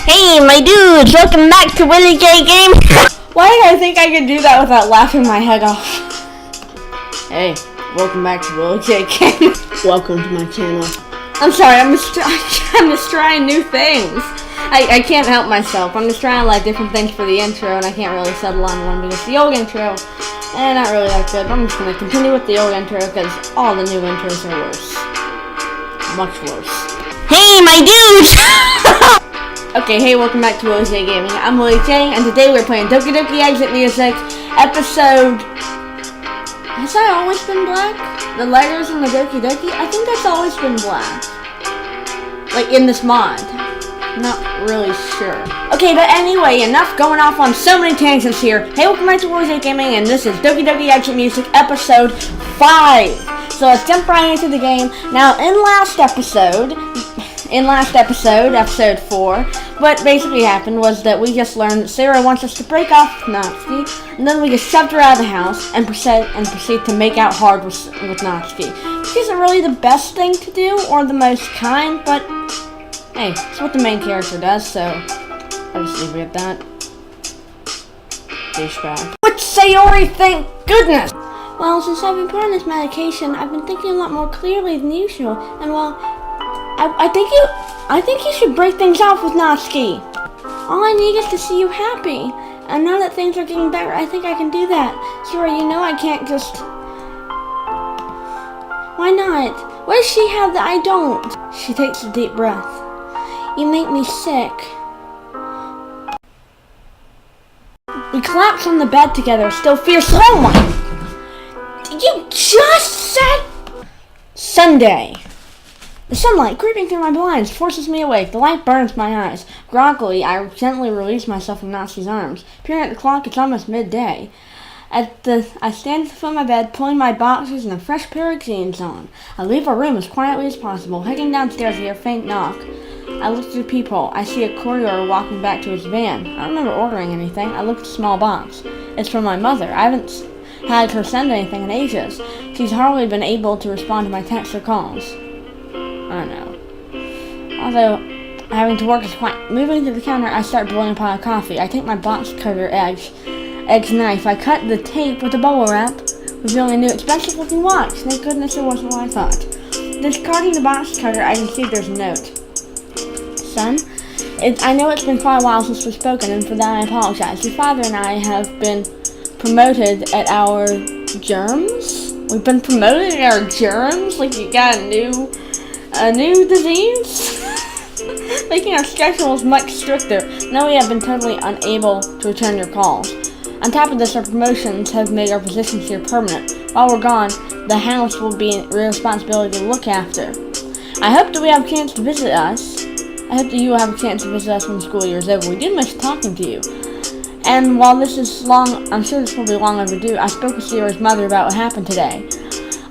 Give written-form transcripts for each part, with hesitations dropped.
Hey, my dudes, welcome back to WilliJ Gaming. Why did I think I could do that without laughing my head off? Hey, welcome back to WilliJ Gaming. Welcome to my channel. I'm sorry, I'm just trying new things. I can't help myself. I'm just trying like different things for the intro, and I can't really settle on one because the old intro, not really that good. I'm just gonna continue with the old intro because all the new intros are worse, much worse. Hey, my dudes. Okay, hey, welcome back to WilliJ Gaming. I'm WilliJ, and today we're playing Doki Doki Exit Music, episode... Has that always been black? The letters in the Doki Doki? I think that's always been black. Like, in this mod. Not really sure. Okay, but anyway, enough going off on so many tangents here. Hey, welcome back to WilliJ Gaming, and this is Doki Doki Exit Music, episode 5. So let's jump right into the game. Now, in last episode, episode 4, what basically happened was that we just learned that Sarah wants us to break off Natsuki, and then we just shoved her out of the house and proceed to make out hard with Natsuki. Which isn't really the best thing to do, or the most kind, but hey, it's what the main character does, so I'll just leave it at that. Douchebag. What Sayori, thank goodness! Well, since I've been put on this medication, I've been thinking a lot more clearly than usual, and well, I think you should break things off with Natsuki. All I need is to see you happy. And now that things are getting better, I think I can do that. Sure, you know I can't just... Why not? What does she have that I don't? She takes a deep breath. You make me sick. We collapse on the bed together, still fierce. Oh my... You just said... Sunday. The sunlight creeping through my blinds forces me awake. The light burns my eyes. Groggily, I gently release myself from Natsuki's arms. Peering at the clock, it's almost midday. I stand at the foot of my bed, pulling my boxers and a fresh pair of jeans on. I leave our room as quietly as possible. Heading downstairs, I hear a faint knock. I look through the peephole. I see a courier walking back to his van. I don't remember ordering anything. I look at the small box. It's from my mother. I haven't had her send anything in ages. She's hardly been able to respond to my texts or calls. I don't know. Although, having to work is quite... Moving to the counter, I start boiling a pot of coffee. I take my box cutter edge knife. I cut the tape with a bubble wrap, revealing a new expensive looking watch. Thank goodness it wasn't what I thought. Discarding the box cutter, I can see there's a note. Son, I know it's been quite a while since we've spoken, and for that I apologize. Your father and I have been promoted at our germs? We've been promoted at our germs? Like you got a new disease? Making our schedules much stricter. Now we have been totally unable to return your calls. On top of this, our promotions have made our positions here permanent. While we're gone, the house will be a responsibility to look after. I hope that we have a chance to visit us. I hope that you will have a chance to visit us when the school year is over. We did miss talking to you. And while this is long, I'm sure this will be long overdue, I spoke with Sarah's mother about what happened today.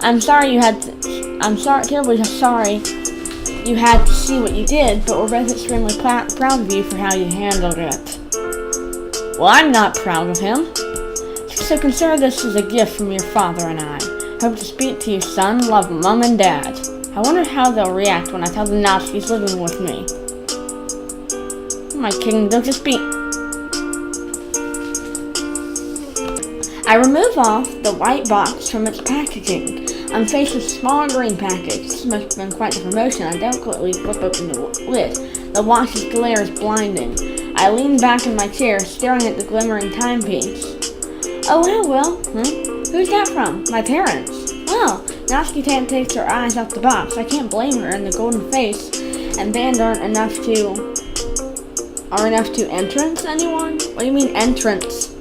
I'm terribly sorry you had to see what you did, but we're both extremely proud of you for how you handled it. Well, I'm not proud of him. So consider this as a gift from your father and I. Hope to speak to you, son. Love, Mom and Dad. I wonder how they'll react when I tell them Natsuki's living with me. Oh my king, they'll just be... I remove off the white box from its packaging. I'm faced with a small green package. This must have been quite the promotion. I delicately flip open the lid. The watch's glare is blinding. I lean back in my chair, staring at the glimmering timepiece. Oh, wow, Will. Who's that from? My parents. Well, Natsuki takes her eyes off the box. I can't blame her, and the golden face and band aren't enough to entrance anyone? What do you mean entrance?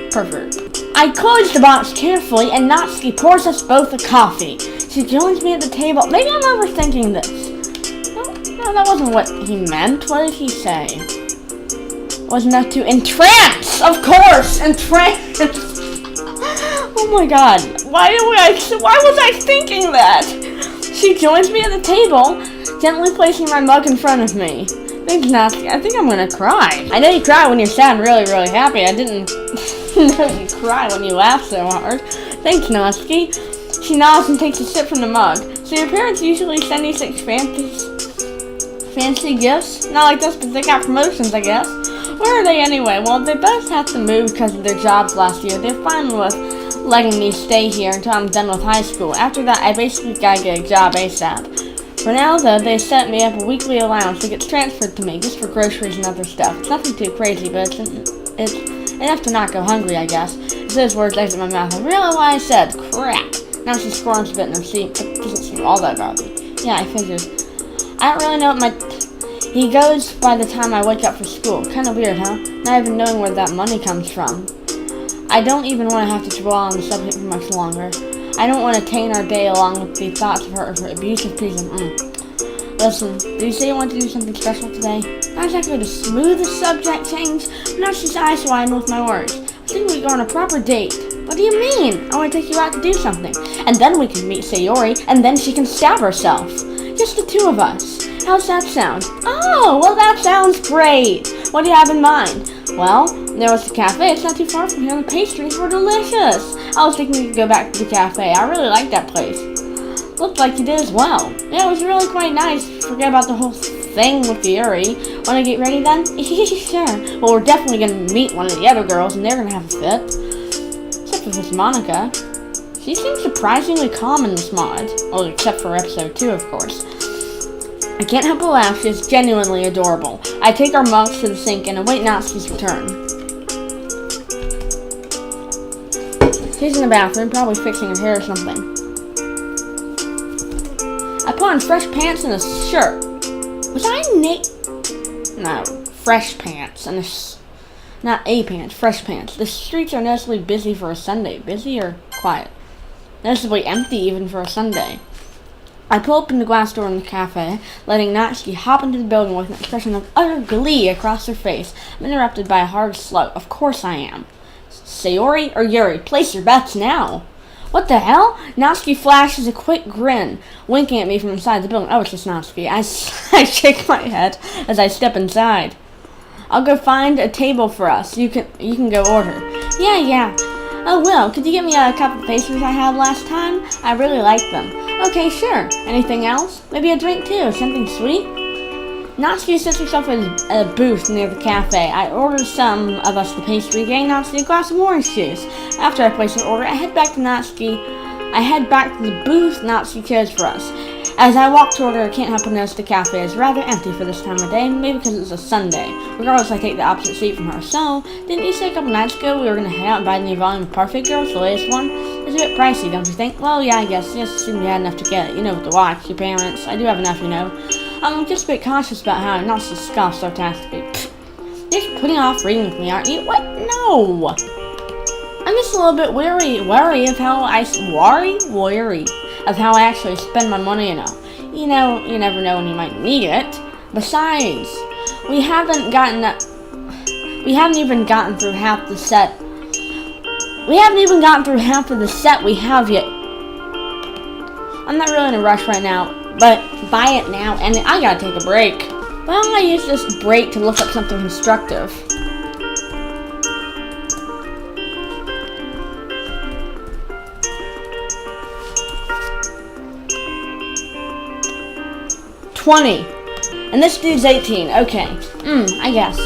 Pervert. I close the box carefully, and Natsuki pours us both a coffee. She joins me at the table. Maybe I'm overthinking this. No, that wasn't what he meant. What did he say? Wasn't that to entrance? Of course, entrance. Oh my god. Why was I thinking that? She joins me at the table, gently placing my mug in front of me. Thanks, Natsuki. I think I'm gonna cry. I know you cry when you sound really, really happy. I didn't know you cry when you laugh so hard. Thanks, Natsuki. She nods and takes a sip from the mug. So your parents usually send you such fancy gifts? Not like this, but they got promotions, I guess. Where are they anyway? Well, they both have to move because of their jobs last year. They're fine with letting me stay here until I'm done with high school. After that, I basically gotta get a job ASAP. For now, though, they set me up a weekly allowance that gets transferred to me just for groceries and other stuff. It's nothing too crazy, but it's enough to not go hungry, I guess. As those words exit my mouth, I realize what I said. Crap. Now she squirms a bit in her seat, but doesn't seem all that bothered. Yeah, I figured. I don't really know what he goes by the time I wake up for school. Kinda weird, huh? Not even knowing where that money comes from. I don't even want to have to dwell on the subject for much longer. I don't want to taint our day along with the thoughts of her abusive treatment. Listen, did you say you want to do something special today? Not exactly the smoothest subject change, but now she's eyes wide with my words. I think we go on a proper date. What do you mean? I want to take you out to do something. And then we can meet Sayori, and then she can stab herself. Just the two of us. How's that sound? Oh, well that sounds great. What do you have in mind? Well, there was the cafe. It's not too far from here. The pastries were delicious. I was thinking we could go back to the cafe. I really liked that place. Looked like you did as well. Yeah, it was really quite nice. Forget about the whole thing with the Yuri. Want to get ready then? Sure. Well, we're definitely going to meet one of the other girls, and they're going to have a fit. Except for this Monica. She seems surprisingly calm in this mod. Well, except for episode 2, of course. I can't help but laugh. She is genuinely adorable. I take our mugs to the sink and await Natsuki's return. She's in the bathroom, probably fixing her hair or something. I put on fresh pants and a shirt. Was I No, fresh pants and not a pants, fresh pants. The streets are noticeably busy for a Sunday. Busy or quiet? Noticeably empty even for a Sunday. I pull open the glass door in the cafe, letting Natsuki hop into the building with an expression of utter glee across her face. I'm interrupted by a hard slug. Of course I am. Sayori or Yuri? Place your bets now. What the hell? Natsuki flashes a quick grin, winking at me from inside the building. Oh, it's just Natsuki. I shake my head as I step inside. I'll go find a table for us. You can go order. Yeah. Oh, Will, could you get me a cup of pastries I had last time? I really like them. Okay, sure. Anything else? Maybe a drink too, something sweet? Natsuki sets herself in a booth near the cafe. I order some of us the pastry, getting Natsuki a glass of orange juice. After I place her order, I head back to the booth Natsuki chose for us. As I walk toward her, I can't help but notice the cafe is rather empty for this time of day, maybe because it's a Sunday. Regardless, I take the opposite seat from her. So, didn't you say a couple nights ago we were going to head out and buy the new volume of Perfect Girls, the latest one? It's a bit pricey, don't you think? Well, yeah, I guess. Just assumed you had enough to get it. You know, with the watch, your parents. I do have enough, you know. I'm just a bit cautious about how I'm not to scoff sarcastically. You're just putting off reading with me, aren't you? What? No! I'm just a little bit wary of how I actually spend my money, you know. You know, you never know when you might need it. Besides, we haven't even gotten through half the set. We haven't even gotten through half of the set we have yet. I'm not really in a rush right now, but buy it now, and I gotta take a break. Why don't I use this break to look up something constructive? And this dude's 18. Okay. I guess.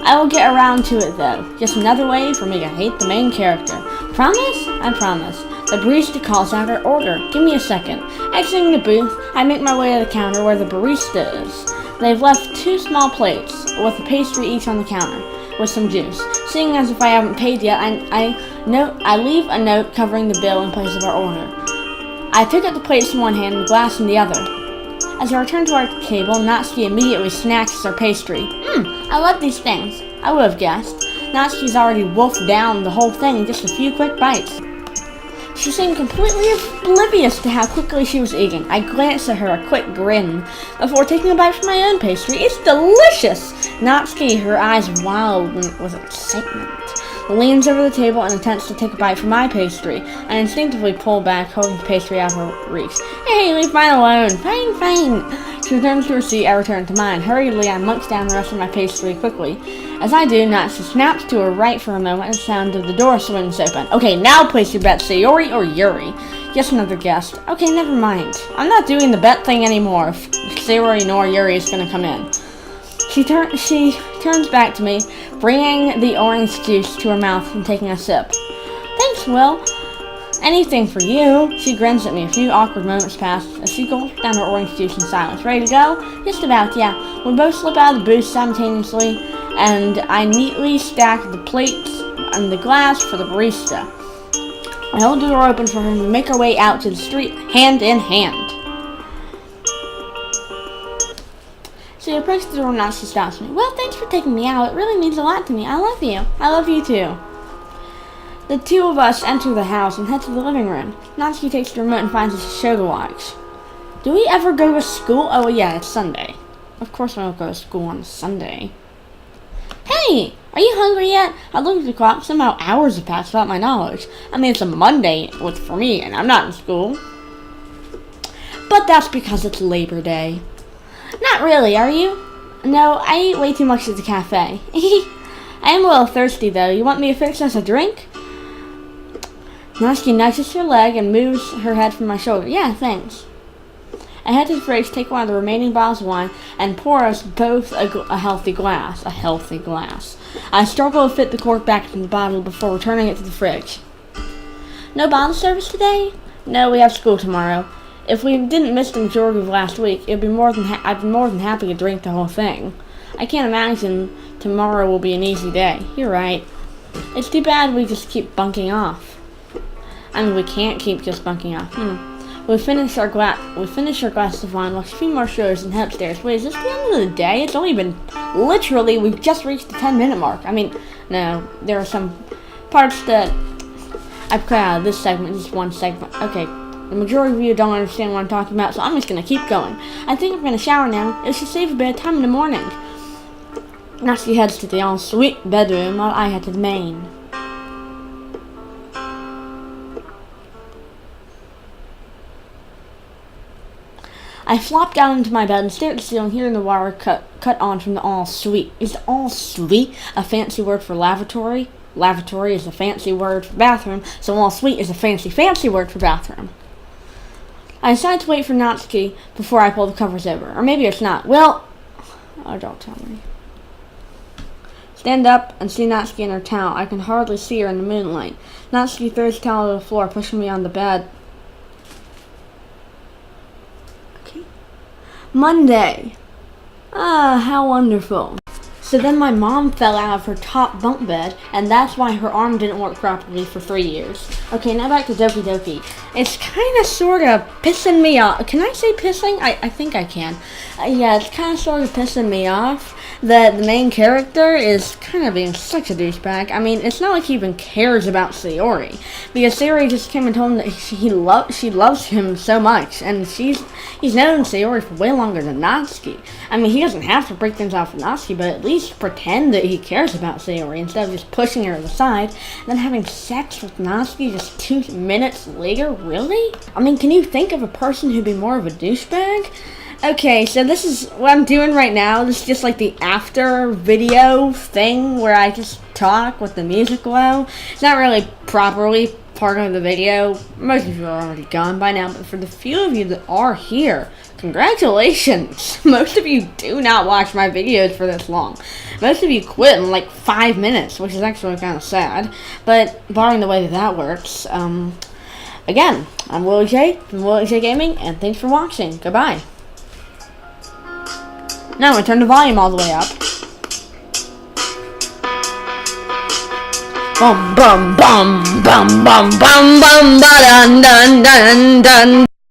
I will get around to it though. Just another way for me to hate the main character. Promise? I promise. The barista calls out her order. Give me a second. Exiting the booth, I make my way to the counter where the barista is. They've left 2 small plates with a pastry each on the counter with some juice. Seeing as if I haven't paid yet, I leave a note covering the bill in place of our order. I pick up the plates in one hand and the glass in the other. As I return to our table, Natsuki immediately snatches our pastry. I love these things. I would have guessed. Natsuki's already wolfed down the whole thing in just a few quick bites. She seemed completely oblivious to how quickly she was eating. I glanced at her, a quick grin, before taking a bite from my own pastry. It's delicious! Natsuki, her eyes wild with excitement, leans over the table and attempts to take a bite from my pastry. I instinctively pull back, holding the pastry out of her reach. Hey, leave mine alone. Fine. She returns to her seat, I return to mine. Hurriedly, I munch down the rest of my pastry quickly. As I do, Natsuki snaps to her right for a moment and the sound of the door swings open. Okay, now place your bet, Sayori or Yuri. Just another guest. Okay, never mind. I'm not doing the bet thing anymore if Sayori nor Yuri is gonna come in. She turns back to me, bringing the orange juice to her mouth and taking a sip. Thanks, Will. Anything for you. She grins at me. A few awkward moments pass as she gulps down her orange juice in silence. Ready to go? Just about, yeah. We both slip out of the booth simultaneously, and I neatly stack the plates and the glass for the barista. I hold the door open for her and we make our way out to the street, hand in hand. She approaches the door and now she stops me. Well, thanks for taking me out. It really means a lot to me. I love you. I love you too. The two of us enter the house and head to the living room. Natsuki takes the remote and finds us a show to watch. Do we ever go to school? Oh, yeah, it's Sunday. Of course we don't go to school on Sunday. Hey, are you hungry yet? I looked at the clock. Somehow hours have passed without my knowledge. I mean, it's a Monday for me, and I'm not in school. But that's because it's Labor Day. Not really, are you? No, I ate way too much at the cafe. I am a little thirsty, though. You want me to fix us a drink? Natsuki nudges her leg and moves her head from my shoulder. Yeah, thanks. I head to the fridge, take one of the remaining bottles of wine, and pour us both a healthy glass. A healthy glass. I struggle to fit the cork back in the bottle before returning it to the fridge. No bottle service today? No, we have school tomorrow. If we didn't miss the majority of last week, I'd be more than happy to drink the whole thing. I can't imagine tomorrow will be an easy day. You're right. It's too bad we just keep bunking off. I mean, we can't keep just bunking off. We finish our glass of wine, watch a few more shows, and head upstairs. Wait, is this the end of the day? It's only been, literally, we've just reached the 10-minute mark. I mean, no, there are some parts that I've cut out of this segment, just one segment. Okay, the majority of you don't understand what I'm talking about, so I'm just going to keep going. I think I'm going to shower now. It should save a bit of time in the morning. Natsuki heads to the ensuite bedroom, while I head to the main. I flop down into my bed and stare at the ceiling, hearing the wire cut on from the ensuite. Is ensuite a fancy word for lavatory? Lavatory is a fancy word for bathroom, so ensuite is a fancy word for bathroom. I decide to wait for Natsuki before I pull the covers over. Or maybe it's not. Well, oh, don't tell me. Stand up and see Natsuki in her towel. I can hardly see her in the moonlight. Natsuki throws the towel to the floor, pushing me on the bed. Monday. Ah, how wonderful. So then my mom fell out of her top bunk bed, and that's why her arm didn't work properly for 3 years. Okay, now back to Doki Doki. It's kind of sort of pissing me off. Can I say pissing? I think I can. Yeah, it's kind of sort of pissing me off that the main character is kind of being such a douchebag. I mean, it's not like he even cares about Sayori, because Sayori just came and told him that she loves him so much, and he's known Sayori for way longer than Natsuki. I mean, he doesn't have to break things off with Natsuki, but at least pretend that he cares about Sayori instead of just pushing her to the side and then having sex with Natsuki just 2 minutes later. Really? I mean, can you think of a person who'd be more of a douchebag? Okay, so this is what I'm doing right now. This is just like the after video thing where I just talk with the music low. It's not really properly part of the video. Most of you are already gone by now, but for the few of you that are here, congratulations. Most of you do not watch my videos for this long. Most of you quit in like 5 minutes, which is actually kind of sad. But barring the way that works, again, I'm WilliJ from WilliJ Gaming, and thanks for watching. Goodbye. Now I'm going to turn the volume all the way up. Bum bum bum bum bum bum bum ba dun dun dun dun.